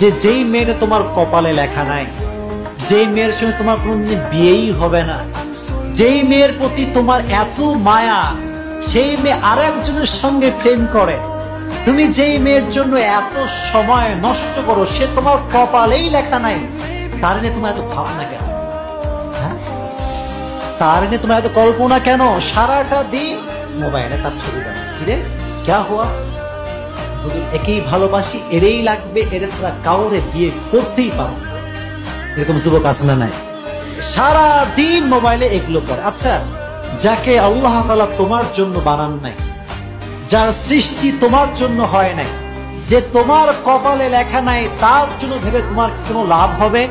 যে যেই মেয়েটা তোমার কপালে লেখা নাই, যেই মেয়ের সঙ্গে তোমার কোনদিন বিয়েই হবে না, যেই মেয়ের প্রতি তোমার এত মায়া, সেই মেয়ে আরেকজনের সঙ্গে প্রেম করে, তুমি যেই মেয়ের জন্য এত সময় নষ্ট করো, সে তোমার কপালেই লেখা নাই, তার নিয়ে তোমার এত ভাবনা কেন? হ্যাঁ, তার নিয়ে তোমার এত কল্পনা কেন? সারাটা দিন মোবাইলে তার ছবি দেখো, কিরে ক্যা হুয়া, হুজুর একেই ভালোবাসি, এরেই লাগবে, এর ছাড়া কাউরে বিয়ে করতেই পারো। এরকম যুবক আছে না নাই? সারা দিন মোবাইলে এগুলো করে। আচ্ছা, যাকে আল্লাহ তাআলা তোমার জন্য বানান নাই, যার সৃষ্টি তোমার জন্য হয় নাই, যে তোমার কপালে লেখা নাই, তার জন্য ভেবে তোমার কোনো লাভ হবে?